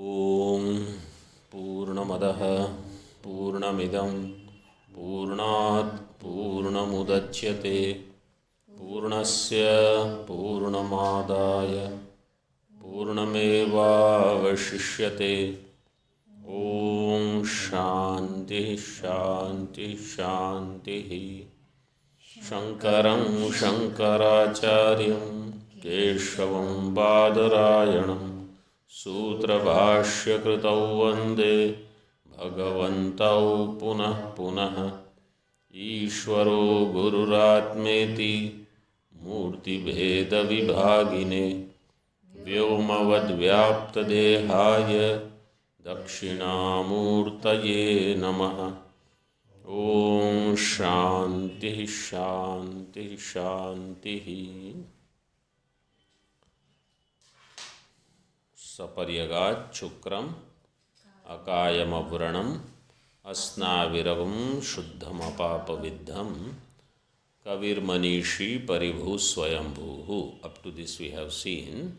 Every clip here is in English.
ॐ पूर्णमदः पूर्णमिदं पूर्णात् पूर्णमुदच्यते पूर्णस्य पूर्णमादाय पूर्णमेवावशिष्यते। ॐ शान्ति शान्ति शान्तिः। शङ्करं शङ्कराचार्यं केशवं बादरायणं सूत्रभाष्यकृतौ वन्दे भगवन्तौ पुनः पुनः। ईश्वरो गुरुरात्मेति मूर्तिभेदविभागिने व्योमवद्व्याप्तदेहाय दक्षिणामूर्तये नमः। ओम शांति शांति शांति। सपर्यगात् शुक्रम अकायमव्रणम अस्नाविरवं शुद्धमपापविद्धं कविर्मनीषी परिभू स्वयंभूः। Up to this we have seen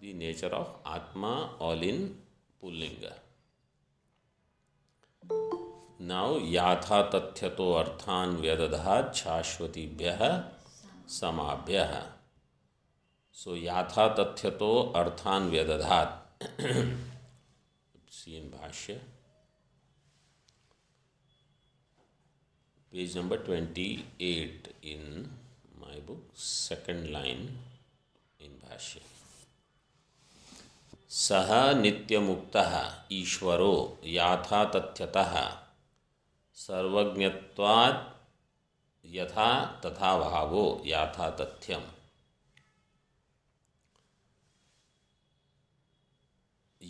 the nature of Atma all in Pullinga. Now याथा तथ्यतो अर्थान व्यदधात् शाश्वतीभ्यः समाभ्यः। So याथा तथ्यतो अर्थान व्यदधात् see in भाष्य page number 28 in my book, second line in भाष्य। सह नित्यमुक्तः ईश्वरो याथा तथ्यतः सर्वज्ञत्वात् यथा तथा भावो याथा तथ्यम।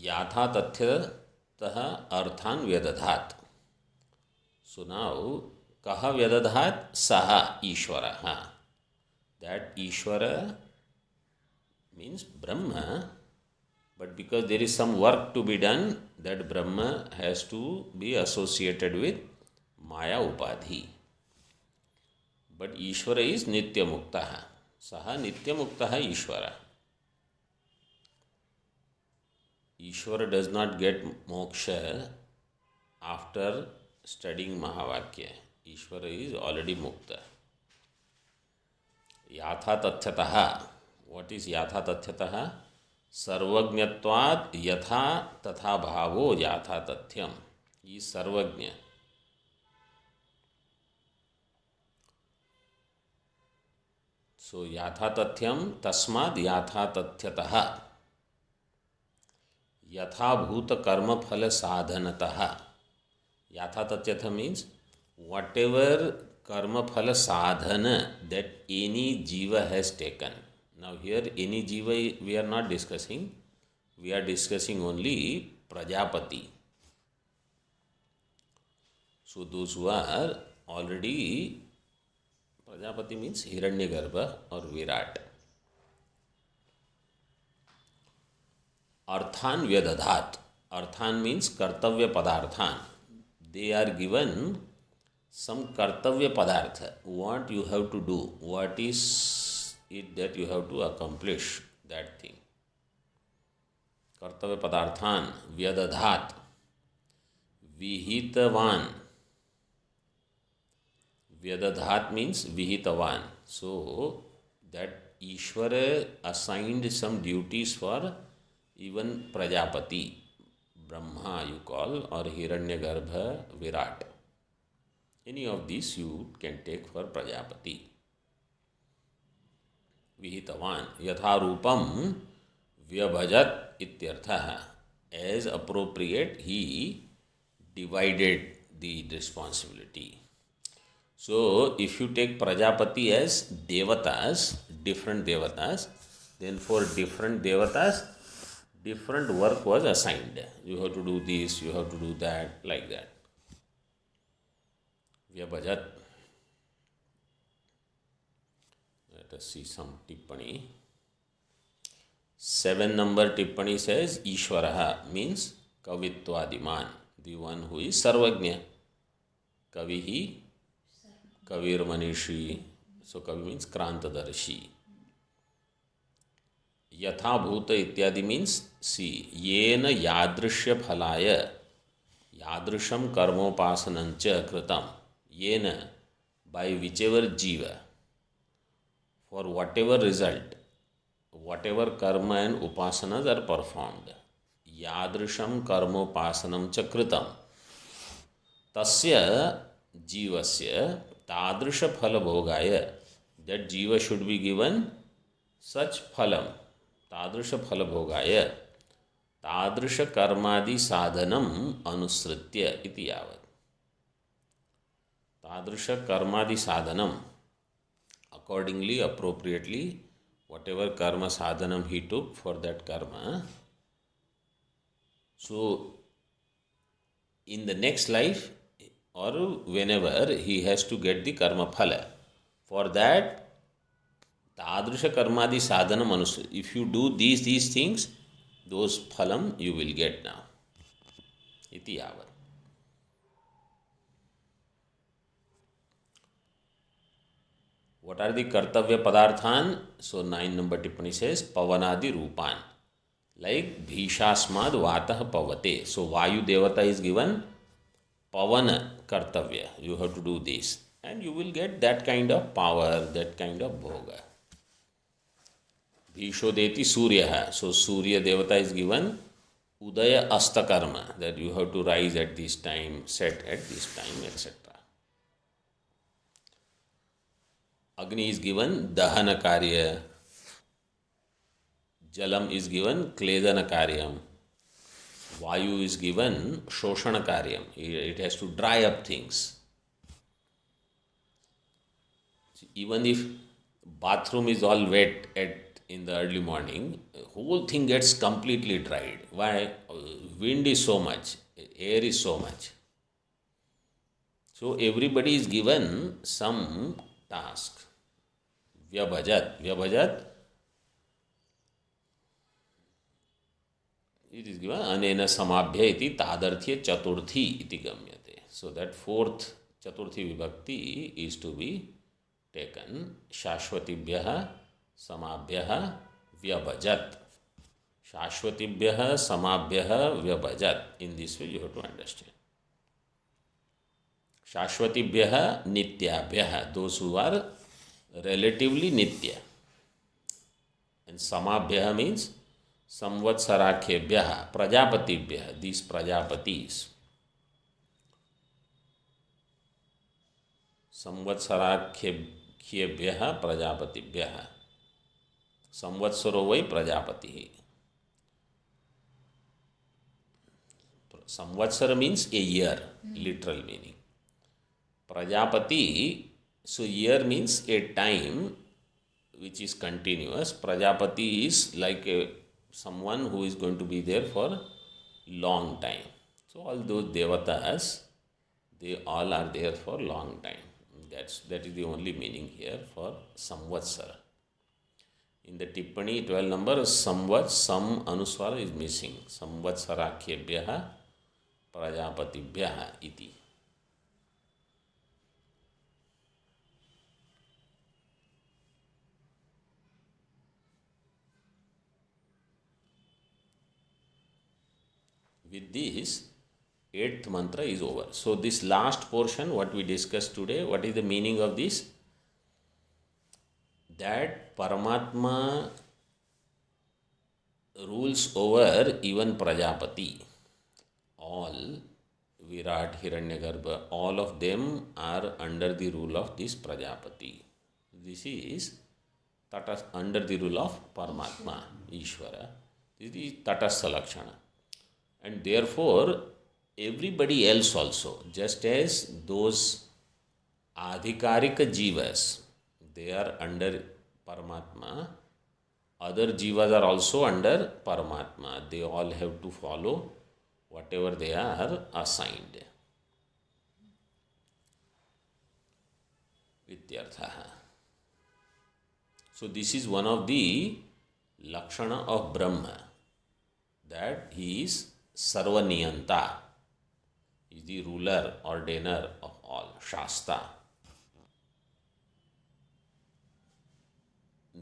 याथा तथ्यतः अर्थान व्यदधात्। So now कः व्यदधात्? सः ईश्वरः। That Ishvara means Brahma, but because there is some work to be done, that Brahma has to be associated with Maya Upadhi. But Ishvara is Nityamuktaha. Saha Nityamuktaha Ishvara. Ishvara does not get moksha after studying Mahavakya. Ishvara is already Mukta. Yatha Tathyataha. What is Yatha Tathyataha? Sarvajñatvat yatha tatha bhavo yatha tathyam. He is Sarvajña. So yatha tathyam tasmad yatha tathyataha. Yatha bhuta karma phala sadhanataha. Yatha tathyatha means whatever karma phala sadhana that any jiva has taken. Now here any jiva we are not discussing. We are discussing only Prajapati. So those who are already, Prajapati means Hiranyagarbha or Virat. Arthan Vyadadhat. Arthan means Kartavya Padarthan. They are given some Kartavya Padartha. What you have to do. What is it that you have to accomplish that thing. Kartavya Padarthan Vyadadhat. Vihitavan. Vyadadhat means Vihitavan. So that Ishvara assigned some duties for even Prajapati, Brahma you call, or Hiranyagarbha, Virat. Any of these you can take for Prajapati. Vihitavan. Yatha rupam vyabhajat ityartha. As appropriate, he divided the responsibility. So, if you take Prajapati as devatas, different devatas, then for different devatas, different work was assigned. You have to do this, you have to do that, like that. Vyabhajat. Let us see some tippani. 7 number tippani says Ishvaraha means Kavitvadiman, the one who is Sarvajña. Kavihi, Kavir Manishi. So Kavi means Krantadarshi. यथाभूत इत्यादि means सी येन यादृश्य फलाय यादृशम कर्मोपासनंच कृतम येन by whichever jiva for whatever result whatever karma and upasanas are performed yadrisham karmopasanam cha kritam tasya jivasya tadrisha phala bhogaya that jiva should be given such phalam tadrisha phala bhogaya tadrisha karmadi sadhanam anusritya iti yavat tadrisha karmadi sadhanam accordingly appropriately whatever karma sadhanam he took for that karma so in the next life or whenever he has to get the karma phala for that tadrisha karmadi sadhanam anusri if you do these things those phalam you will get now iti yavat what are the kartavya padarthan so 9 number tippani says pavanadi rupan like bhishasmad vatah pavate so vayu devata is given pavana kartavya you have to do this and you will get that kind of power that kind of bhoga bhishodeti surya so surya devata is given udaya asta karma that you have to rise at this time set at this time etc agni is given dahana karya jalam is given kledana karyam vayu is given shoshana karyam it has to dry up things even if bathroom is all wet at in the early morning whole thing gets completely dried why wind is so much air is so much so everybody is given some task vyabhajat it is given anena samabhya iti tadarthya chaturthi iti gamyate so that fourth chaturthi vibhakti is to be taken shashvatibhyah samabhyah vyabhajat shashvatibhyah samabhyah vyabhajat in this way you have to understand shashvatibhyah nityabhyah those who are relatively nitya and samabhyah means samvatsarakhebhyah prajapatibhyah these prajapatis संवत्सराख्येभ्यः प्रजापतिभ्यः संवत्सरो वै प्रजापति संवत्सर means a year literal meaning Prajapati so year means a time which is continuous prajapati is like someone who is going to be there for long time so all those devatas they all are there for long time that is the only meaning here for samvatsara in the tippani 12 number samvat sam anuswara is missing samvatsarakhebhyah prajapatibhyah iti with this eighth mantra is over so this last portion what we discussed today what is the meaning of this that Paramatma rules over even Prajapati all Virat Hiranyagarbha all of them are under the rule of this Prajapati this is under the rule of Paramatma Ishvara this is Tatastha Lakshana and therefore everybody else also just as those adhikarika jivas they are under Paramatma other jivas are also under Paramatma they all have to follow whatever they are assigned vidyartha so this is one of the lakshana of Brahma that he is sarvaniyanta is the ruler ordainer of all shasta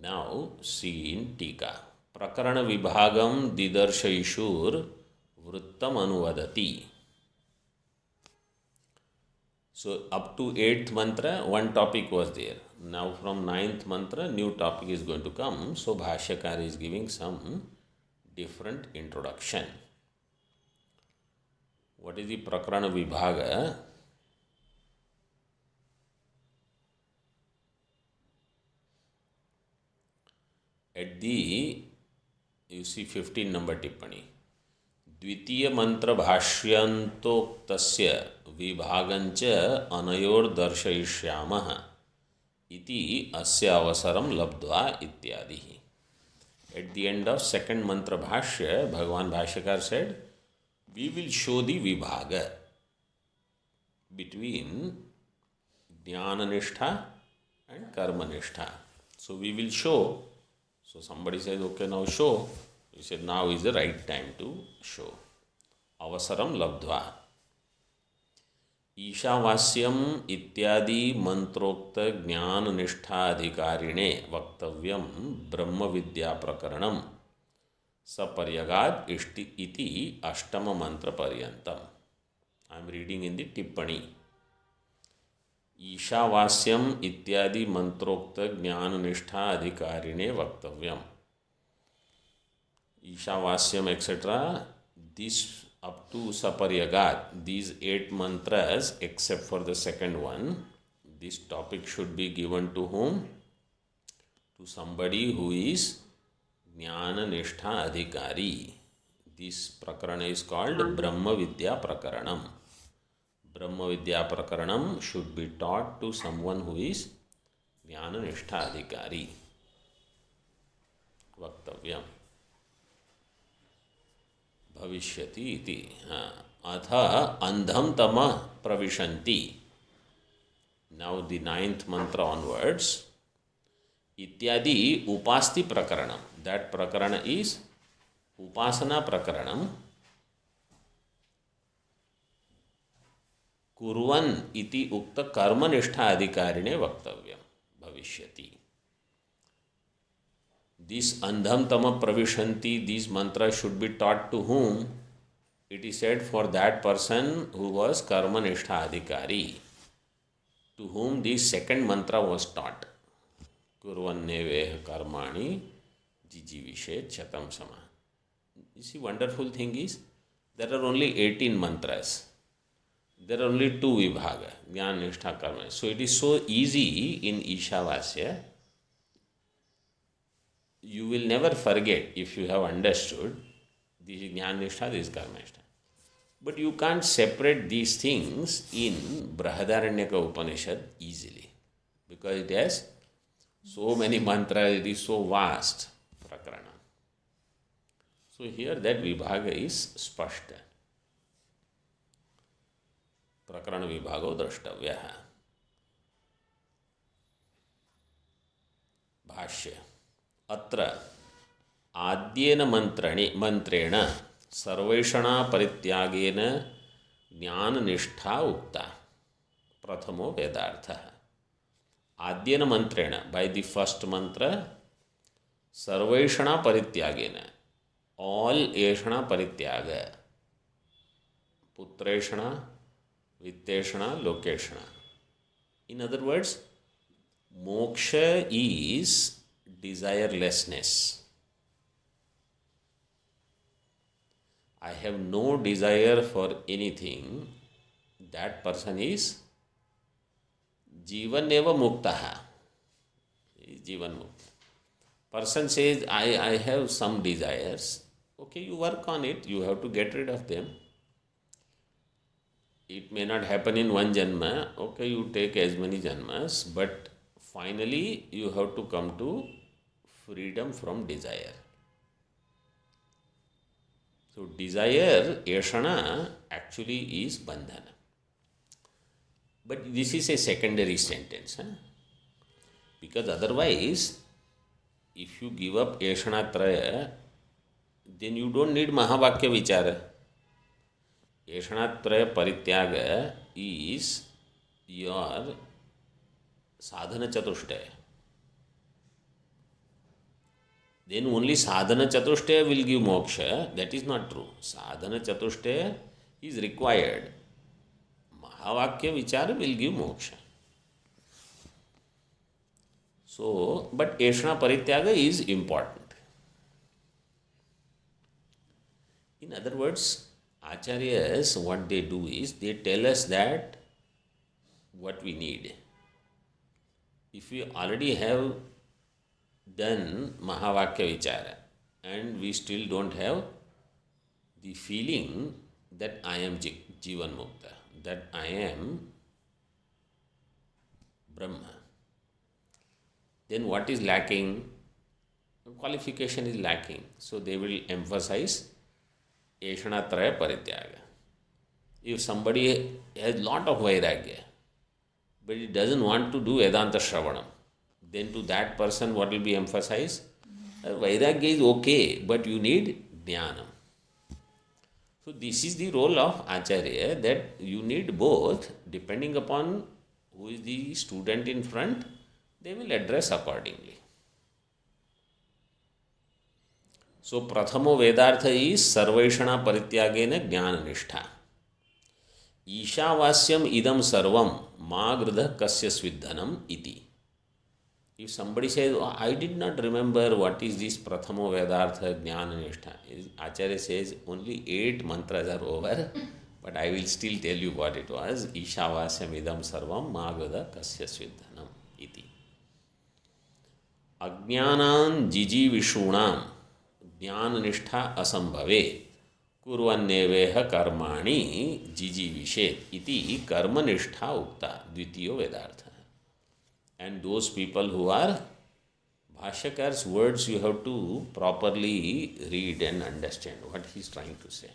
now see in tika प्रकरण विभागम दिदर्शयिषुर वृत्तम अनुवदति. So up to 8th mantra, one topic was there. Now from 9th mantra, new topic is going to come. So Bhashyakara is giving some different introduction. What is the Prakarana Vibhaga? At the, you see 15 number tippani. द्वितीय मंत्र भाष्यन्तोक्तस्य विभागञ्च अनयोर दर्शयिष्यामः इति अस्य अवसरं लब्ध्वा इत्यादि. At the end of second mantra bhashya, Bhagavan Bhashyakar said, we will show the vibhaga between jnana nishtha and karma nishtha. So we will show. So somebody says, okay, now show. He said, now is the right time to show. Avasaram labdhva. ईशावास्यम इत्यादि मंत्रोक्त ज्ञान निष्ठाधिकारिणे वक्तव्यम ब्रह्म विद्या प्रकरणम सपर्यगाद इति अष्टम मंत्र पर्यंतम. I am reading in the टिप्पणी. ईशावास्यम इत्यादि मंत्रोक्त ज्ञान निष्ठाधिकारिणे वक्तव्यम. Ishavasyam etc. This up to Saparyagat, these 8 mantras except for the second one, this topic should be given to whom? To somebody who is Jnana Nishtha Adhikari. This prakarana is called Brahma Vidya Prakaranam. Brahma Vidya Prakaranam should be taught to someone who is Jnana Nishtha Adhikari. Vaktavyam. भविष्यति इति. अथ अंधम तम प्रविशन्ति. Now the 9th mantra onwards. इत्यादि उपास्ति प्रकरणम. That प्रकरण is उपासना प्रकरणम. कुर्वन् इति उक्त कर्मनिष्ठा अधिकारिणे वक्तव्यम भविष्यति. This andham tama pravishanti, these mantras should be taught to whom? It is said for that person who was karma nishtha adhikari, to whom this second mantra was taught. Kurvanneveha karmani jijivishet chatam sama. You see, wonderful thing is, there are only 18 mantras. There are only 2 vibhaga, jnana nishtha karma. So it is so easy in Ishavasya. You will never forget if you have understood this is Jnana Nishtha, this is Karma Nishtha. But you can't separate these things in Brahadaranyaka Upanishad easily because it has so many mantras, it is so vast, Prakarana. So here that Vibhaga is Spashta. Prakarana Vibhago Drashtavyaha. Bhashya. अत्र आद्येन मंत्रेण सर्वेषणा परित्यागेन ज्ञान निष्ठा उक्ता. प्रथमो वेदार्थः. आद्येन मंत्रेण, by the first मंत्र, सर्वेषणा परित्यागेन, all एषणा परित्याग, पुत्रेषणा, वित्तेषणा, लोकेषणा. In other words, moksha is desirelessness. I have no desire for anything. That person is Jivan eva muktaha. Jivan mukta. Person says, I have some desires. Okay, you work on it. You have to get rid of them. It may not happen in one janma. Okay, you take as many janmas. But finally, you have to come to freedom from desire. So desire, yashana, actually is bandhana. But this is a secondary sentence. Because otherwise, if you give up yashana traya, then you don't need mahavakya vichara. Yashana traya parityaga is your sadhana chatushtaya. then only sadhana chatushtaya will give moksha. That is not true. Sadhana chatushtaya is required. Mahavakya vichara will give moksha. So, but Eshna Parityaga is important. In other words, Acharyas, what they do is they tell us that what we need. If we already have done Mahavakya Vichara and we still don't have the feeling that I am Jivan Mukta, that I am Brahma, then what is lacking? Qualification is lacking. So they will emphasize Eshanatraya Parityaga. If somebody has lot of Vairagya, but he doesn't want to do Vedanta Shravanam, then to that person what will be emphasized? Vairagya is okay, but you need Jnanam. So this is the role of Acharya, that you need both. Depending upon who is the student in front, they will address accordingly. So Prathamo Vedartha is Sarvaishana Parityagena Jnana Nishtha. Ishavasyam idam sarvam magradha kasya svidhanam iti. If somebody says, oh, I did not remember what is this Prathamo Vedartha Jnana Nishtha, Acharya says only 8 mantras are over, but I will still tell you what it was. Ishavasyam idam sarvam magradha kasya svidhanam iti. Ajnanam jiji vishunam jnana nishtha asambhave kurvanneveha karmani jiji vishet iti karma nishtha ukta dvitiyo vedartha. And those people who are Bhashyakar's words, you have to properly read and understand what he is trying to say.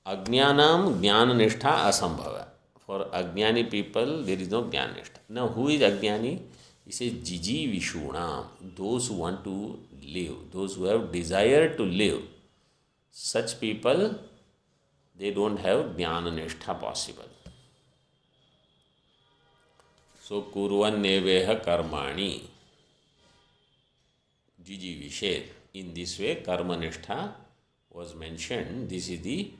Ajnanam jnana nishtha asambhava. For Ajnani people, there is no jnana nishtha. Now, who is Ajnani? He says, Jiji Vishunam, those who want to live, those who have desire to live. Such people, they don't have Jnana Nishtha possible. So, Kurvan Neveha Karmani, Jiji Vished. In this way, Karma Nishtha was mentioned. This is the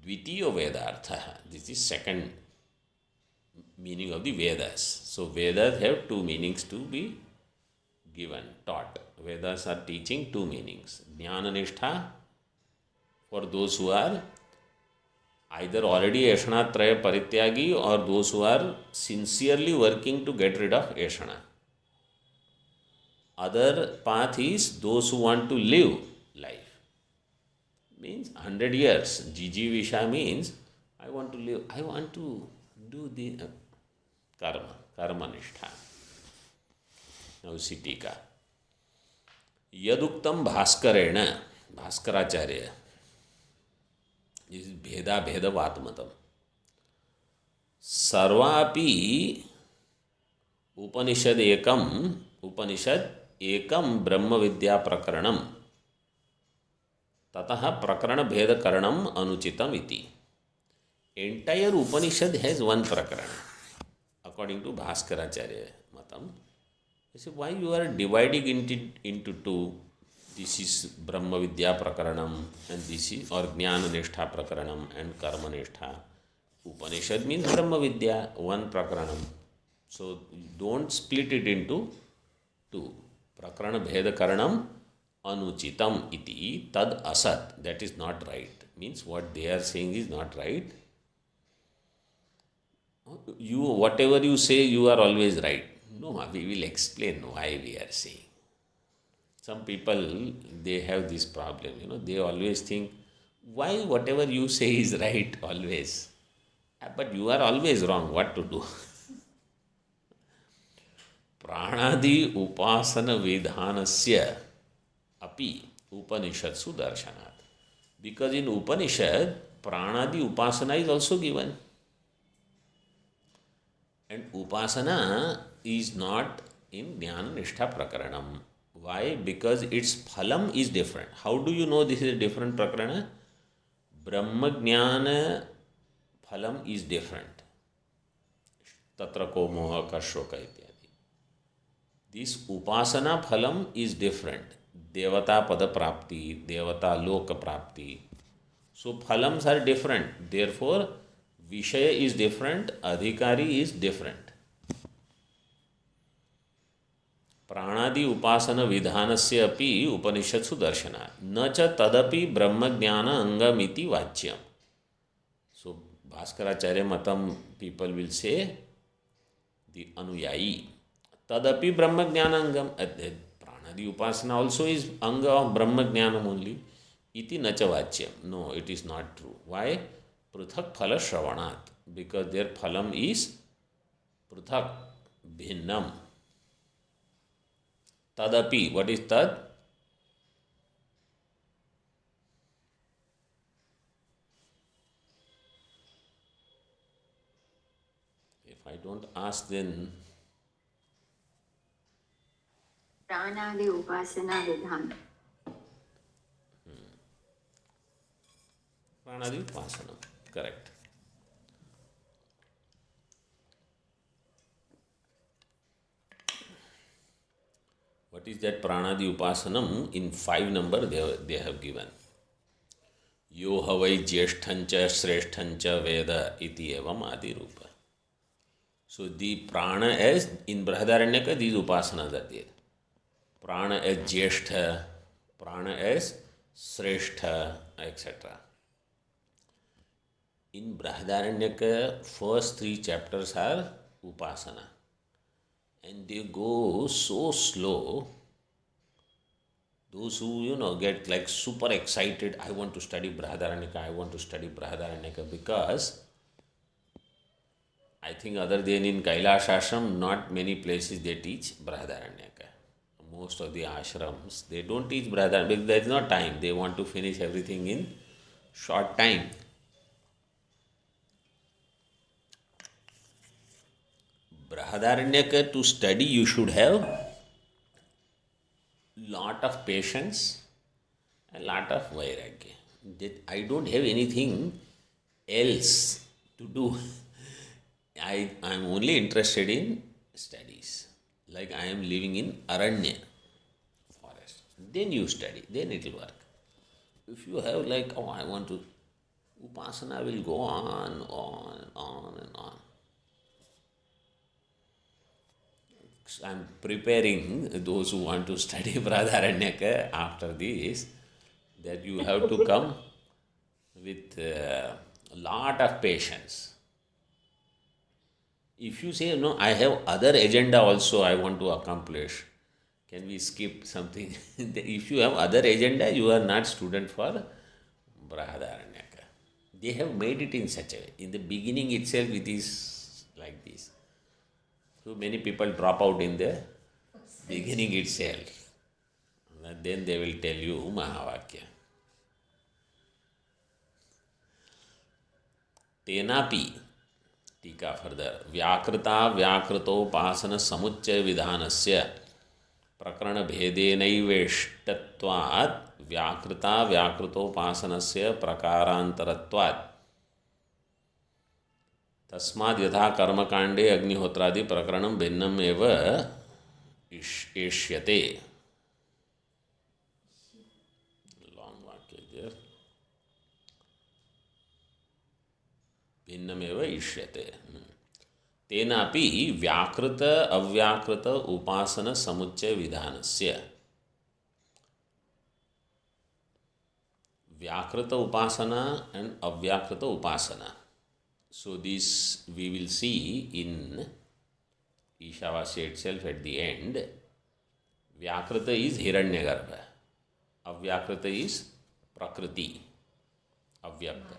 Dvitiyo Vedartha. This is second meaning of the Vedas. So Vedas have 2 meanings to be given, taught. Vedas are teaching 2 meanings. Jnana Nishtha for those who are either already Eshanatraya Parityagi or those who are sincerely working to get rid of Eshana. Other path is those who want to live life. Means 100 years. Jiji Visha means I want to live, I want to do the karma nishtha. Now see tika. Yaduktam Bhaskarena, Bhaskaracharya. This is Bheda Vatmatam. Sarvapi Upanishad Ekam Brahma Vidya Prakaranam Tataha Prakarana Bheda Karanam Anuchitam iti. Entire Upanishad has 1 prakarana. According to Bhaskaracharya Matam, they say, why you are dividing into 2? This is Brahma Vidya Prakaranam and this is or Jnana Nishtha Prakaranam and Karma Nishtha. Upanishad means Brahma Vidya, 1 prakaranam. So don't split it into 2. Prakarana Bheda Karanam Anuchitam iti tad asat. That is not right. Means what they are saying is not right. You, whatever you say, you are always right. No, we will explain why we are saying. Some people, they have this problem, they always think, why whatever you say is right always? But you are always wrong, what to do? Pranadi upasana vidhanasya api upanishadsu darshanat. Because in Upanishad, pranadi upasana is also given. And upasana is not in Jnana Nishtha Prakaranam. Why? Because its phalam is different. How do you know this is a different prakarana? Brahma Jnana phalam is different. Tatra ko moha ka shoka ityadi. This Upasana phalam is different. Devata pada prapti, devata loka prapti. So phalams are different. Therefore, Vishaya is different, Adhikari is different. प्राणादि उपासन विधानस्य अपि उपनिषत्सु दर्शनात् न च तदपि ब्रह्मज्ञान अंगमिति वाच्यम. सो भास्कराचार्य मतं people will say the अनुयायी तदपि ब्रह्मज्ञान अंगम. प्राणादि उपासना also is anga of ब्रह्मज्ञानम only. इति न च वाच्यम. No, it is not true. Why? पृथक फल श्रवणात्. Because their phalam is पृथक, भिन्नम. Tadapi, what is tad? If I don't ask, then प्राणादि उपासना विधान. Pranadi Upasana. Correct. What is that Pranadi Upasanam? In 5 number they have given. Yo havai jyeshthancha sreshthancha veda iti evam adi rupa. So the prana as in Brahadaranyaka, these upasanas are there. Prana as jyeshtha, prana as sreshtha, etc. In Brahadaranyaka, first 3 chapters are upasana. And they go so slow. Those who get like super excited, I want to study Brahadaranyaka, because I think other than in Kailash ashram, not many places they teach Brahadaranyaka. Most of the ashrams, they don't teach Brahadaranyaka because there is no time. They want to finish everything in short time. Brahadaranyaka, to study you should have lot of patience and lot of vairagya. I don't have anything else to do. I am only interested in studies. Like I am living in Aranya forest. Then you study, then it will work. If you have like, oh, I want to, upasana will go on and on. I am preparing those who want to study Brahadaranyaka after this, that you have to come with a lot of patience. If you say, no, I have other agenda also I want to accomplish, can we skip something? If you have other agenda, you are not student for Brahadaranyaka. They have made it in such a way. In the beginning itself, it is like this. So many people drop out in the beginning itself. And then they will tell you Mahavakya. Tenapi, tika further, Vyakrita Vyakritoupasana Samuchaya Vidhanasya Prakarana Bhedenaiveshtatvat Vyakrita Vyakritopasanasya Prakarantaratvat तस्माद् यथा कर्मकांडे अग्निहोत्रादि प्रकरणं भिन्नम एव इष्यते. Long वाक्य there. भिन्नम एव इष्यते. तेनापि व्याकृत अव्याकृत उपासन समुच्चय विधानस्य. व्याकृत उपासना एंड अव्याकृत उपासना. So this we will see in Ishavasya itself at the end. Vyakrita is Hiranyagarbha. Avyakrita is Prakriti. Avyakta.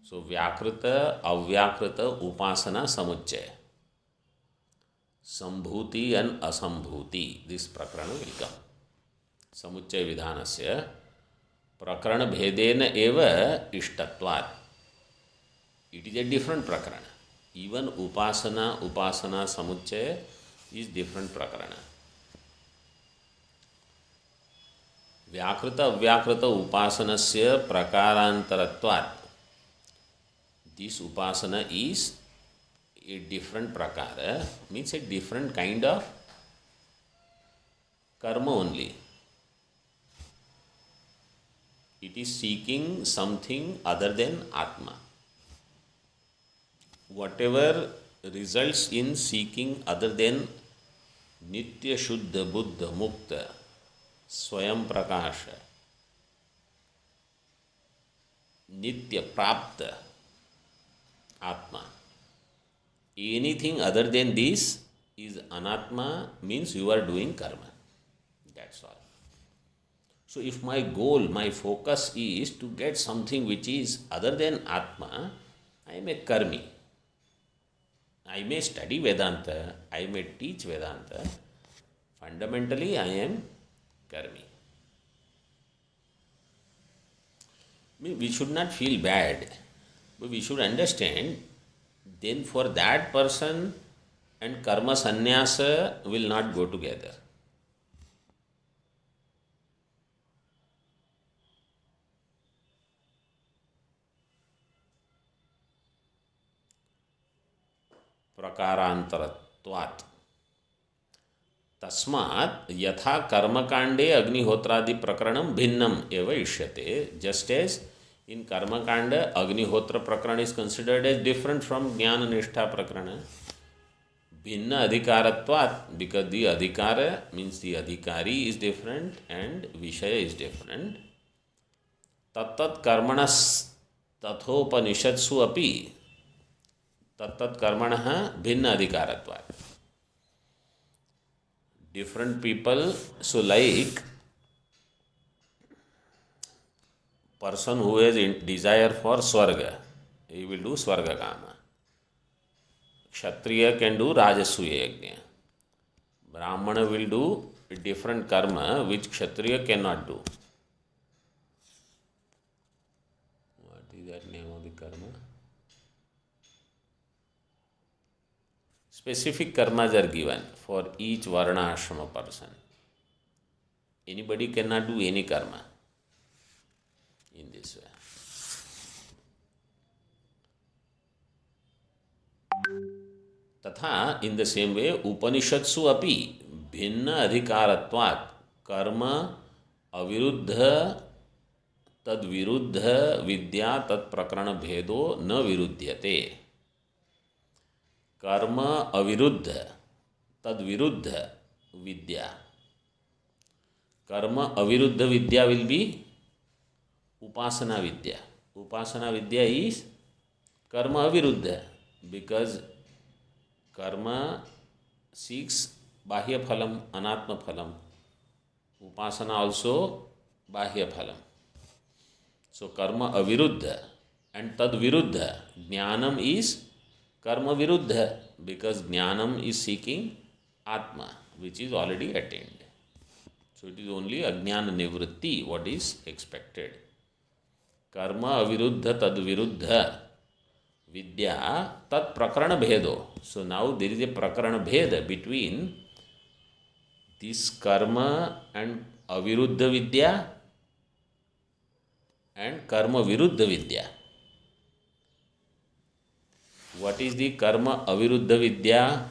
So Vyakrita, Avyakrita, Upasana, Samuchaya. Sambhuti and Asambhuti. This Prakarana will come. Samuchaya Vidhanasya Prakarana Bhedena eva Ishtatvat. It is a different prakarana. Even upasana samuchaya is different prakarana. Vyakrita avyakrita upasanasya prakarantaratvat. This upasana is a different prakara, means a different kind of karma only. It is seeking something other than Atma. Whatever results in seeking other than Nitya Shuddha Buddha Mukta Swayam Prakasha Nitya Prapta Atma. Anything other than this is Anatma, means you are doing karma. That's all. So if my goal, my focus is to get something which is other than Atma, I am a karmi. I may study Vedanta, I may teach Vedanta. Fundamentally, I am karmi. We should not feel bad, but we should understand, then for that person and karma sannyasa will not go together. प्रकारांतरत्वात् तस्मात् यथा कर्मकांडे अग्निहोत्रादि प्रकरणम भिन्नम एव इष्यते. Just as in कर्मकांड अग्निहोत्र प्रकरण is considered as different from ज्ञान निष्ठा प्रकरण. भिन्न अधिकारत्वात्, बिकॉज द अधिकार मीन्स द अधिकारी इज डिफरेंट एंड विषय इज डिफरेंट. तत्तत् कर्मणस् तथोपनिषत्सु अपि तत्तत् कर्मणः भिन्न अधिकारत्वात्. Different people, so like person who has desire for swarga, he will do swarga kama. Kshatriya can do rajasuya yajna. Brahmana will do a different karma which Kshatriya cannot do. What is that name of the karma? Specific karmas are given for each varna ashrama person. Anybody cannot do any karma in this way. तथा in the same way Upanishatsu api भिन्न अधिकारात्वात् कर्म अविरुद्ध तद्विरुद्ध विद्या तत्प्रकरण भेदो न विरुध्यते. कर्म अविरुद्ध तद्विरुद्ध विद्या. कर्म अविरुद्ध विद्या will be upasana vidya. Upasana vidya is karma aviruddha, because karma seeks bahya phalam, anatma phalam. Upasana also bahya phalam. So karma aviruddha and tad viruddha. Jnanam is karma viruddha, because jnanam is seeking atma, which is already attained. So it is only ajnana nivritti what is expected. Karma aviruddha tad viruddha vidya tat prakarana bhedo. So now there is a prakarana bheda between this karma and aviruddha vidya and karma viruddha vidya. What is the karma aviruddha vidya?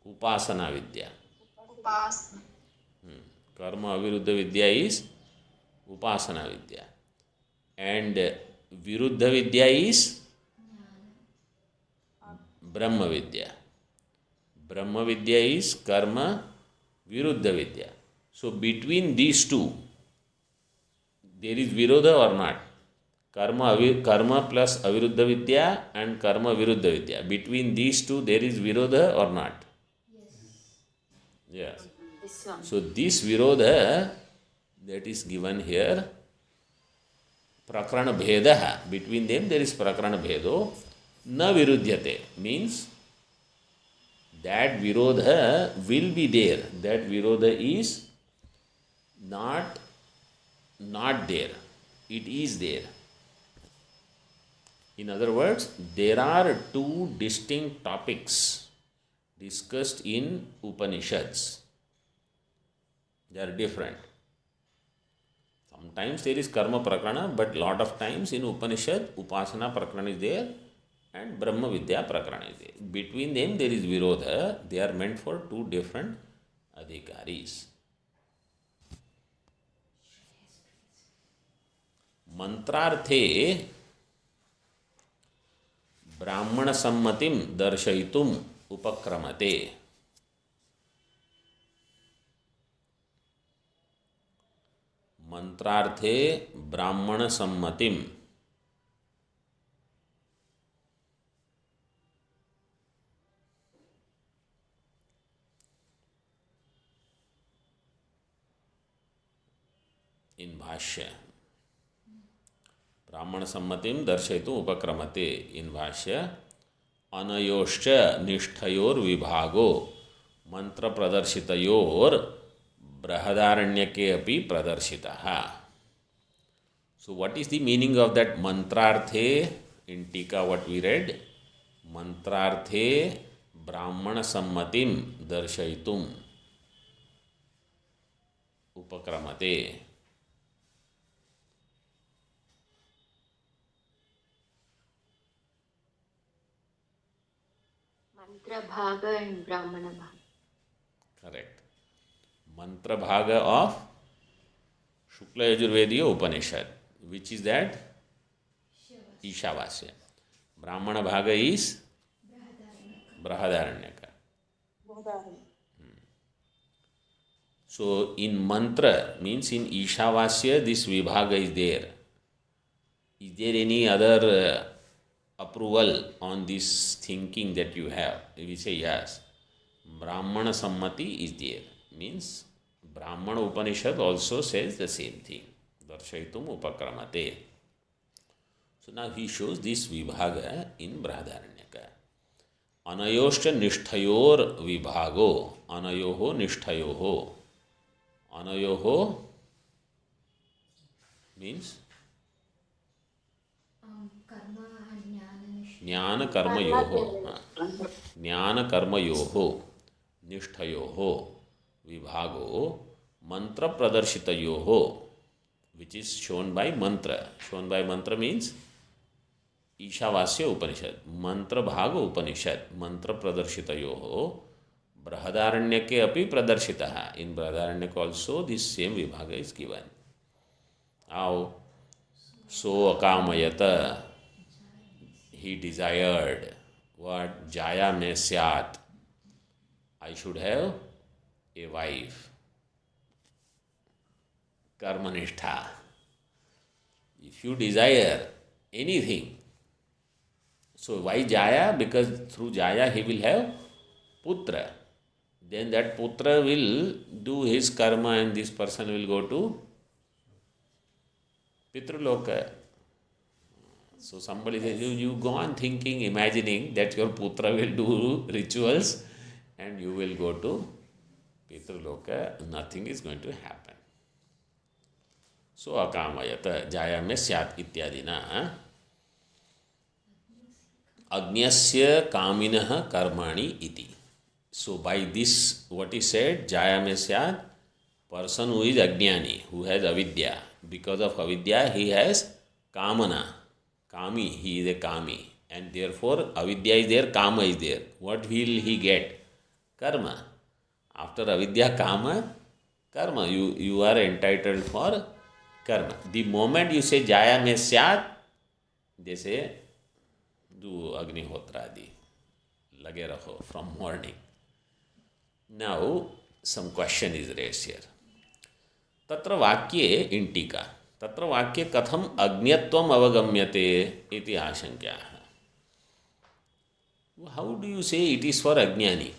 Upasana vidya. Karma aviruddha vidya is upasana vidya, and viruddha vidya is brahma vidya. Brahma vidya is karma viruddha vidya. So between these two there is virodha or not? Karma plus aviruddha vidya and karma viruddha vidya. Between these two there is virodha or not? Yes. So this virodha that is given here, prakarana bhedaha, between them there is prakarana bhedo, na viruddhyate, means that virodha will be there. That virodha is not there. It is there. In other words, there are two distinct topics discussed in Upanishads. They are different. Sometimes there is karma prakarana, but lot of times in Upanishad, upasana prakarana is there and Brahma Vidya Prakarana is there. Between them there is Virodha. They are meant for two different adhikaris. Mantrarthe Brahmana Sammatim Darshaitum Upakramate. Mantrarthe Brahmana Sammatim in Bhashya. Brahmana Sammatim Darshaitum Upakramate in Bhashya. Anayoscha Nishthayor Vibhago Mantra Pradarshitayor Brahadaranyake api Pradarshitaha. So what is the meaning of that mantrarthe in Tika what we read? Mantrarthe Brahmana Sammatim Darshaitum Upakramate. Mantra Bhaga and Brahmana Bhaga. Correct. Mantra Bhaga of Shukla Yajurvediya Upanishad. Which is that? Ishavasya. Brahmana Bhaga is Brahadaranyaka. So in mantra means in Ishavasya this Vibhaga is there. Is there any other approval on this thinking that you have? We say yes. Brahmana Sammati is there. Means Brahmana Upanishad also says the same thing. Darshaitum Upakramate. So now he shows this Vibhaga in Brahadaranyaka. Anayoscha Nishthayor Vibhago. Anayoho Nishthayoho. Anayoho means Jnana Karma Yoho. Jnana Karma Yoho. Nishthayoho. Vibhago. Mantra Pradarshitayoho. Which is shown by mantra. Shown by mantra means Ishavasya Upanishad. Mantra Bhaga Upanishad. Mantra Pradarshitayoho. Brahadaranyake api Pradarshitaha. In Brahadaranyaka also this same Vibhaga is given. How? So Akamayata. He desired. What? Jaya me syat. I should have a wife. Karmanishtha. If you desire anything, so why Jaya? Because through Jaya he will have putra. Then that putra will do his karma and this person will go to Pitraloka. So somebody says, you go on thinking, imagining that your putra will do rituals and you will go to Pitraloka. Nothing is going to happen. So akamayata jayame syat ityadina agnyasya kaminah karmani iti. So by this what is said, jayame syat, person who is ajnani, who has avidya. Because of avidya he has kamana. Kami, he is a kami. And therefore avidya is there, kama is there. What will he get? Karma. After avidya, kama, karma. You are entitled for karma. The moment you say jaya me syat, they say do agnihotra adi. Lage rakho from morning. Now some question is raised here. Tatra vakye in tika. Tatra vakye katham agnyatvam avagamyate iti ashankyaha. How do you say it is for ajnani?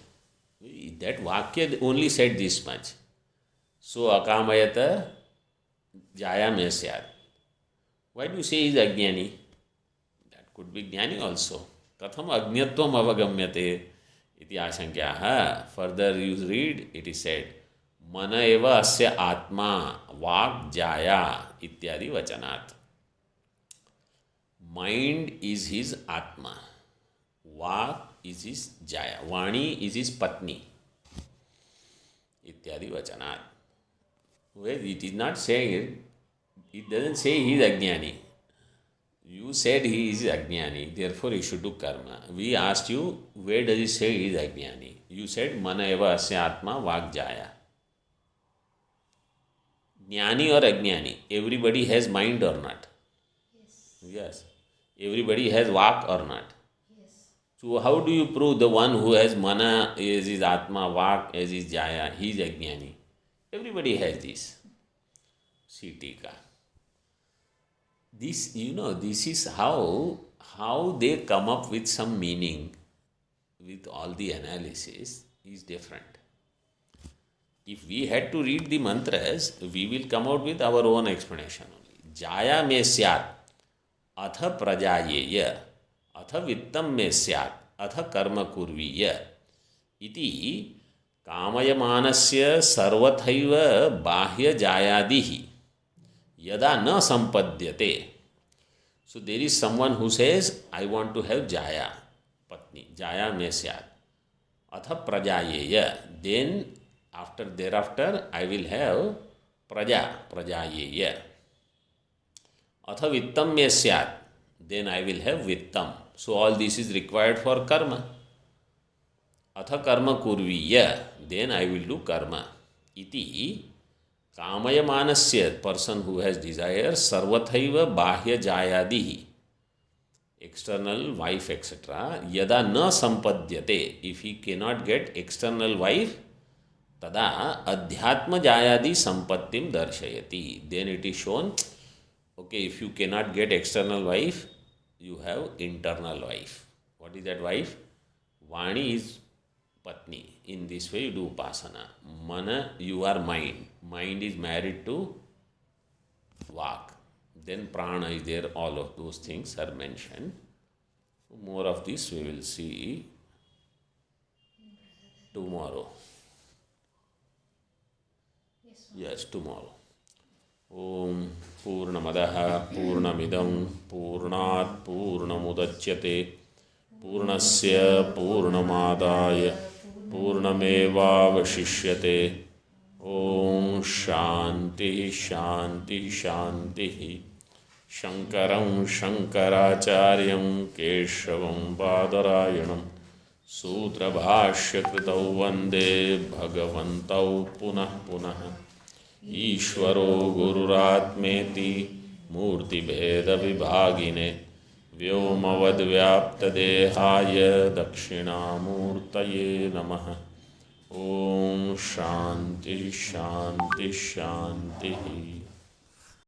That vakya only said this much. So akamayata jaya me syat. Why do you say is ajnani? That could be jnani also. Katham agnyatvam avagamyate iti ashankyaha. Further you read, it is said, mana eva asya atma vak jaya ityadi vachanat. Mind is his atma. Vak is his jaya. Vani is his patni. Ityadi vachanat. Well, it is not saying, it doesn't say he is ajnani. You said he is Ajnani, therefore he should do karma. We asked you, where does he say he is Ajnani? You said, Mana eva asya atma vak jaya. Jnani or Ajnani, everybody has mind or not? Yes. Everybody has vak or not? So how do you prove the one who has mana is his atma, vak as his jaya, he is Ajnani? Everybody has this. See Tika. This, this is how they come up with some meaning with all the analysis is different. If we had to read the mantras, we will come out with our own explanation only. Jaya me syat, atha prajayeya, atha vittam me syat, atha karma kurviya. Iti kamayamanasya sarvathaiva bahya jayadihi. Yada na sampadyate. So there is someone who says, I want to have Jaya, Patni, Jaya me syat. Atha prajayeya. Then thereafter I will have prajayeya. Atha vittam me syat. Then I will have vittam. So all this is required for karma. Atha karma kurviya. Then I will do karma. Iti Kamayamanasya, person who has desire, sarvathaiva bahya jayadihi, external wife, etc. Yada na sampadyate, if he cannot get external wife, tada adhyatma jayadi sampattim darshayati. Then it is shown, okay, if you cannot get external wife, you have internal wife. What is that wife? Vani is Patni. In this way you do upasana. Mana, you are mind. Mind is married to Vak. Then prana is there. All of those things are mentioned. More of this we will see tomorrow. Yes, tomorrow. Om Purnamadaha Purnamidam Purnat Purnamudachyate Purnasya Purnamadaya Purnamevavashishyate. Om Shanti Shanti Shanti. Shankaram Shankaracharyam Keshavam Badarayanam Sutra Bhashya Kritau Vande Bhagavantau Punah Punah. Ishvaro Gururatmeti Murti Bheda Vibhagine Vyomavad Vyapta Dehaya Dakshinamurtaye Namaha. Om Shanti Shanti Shanti.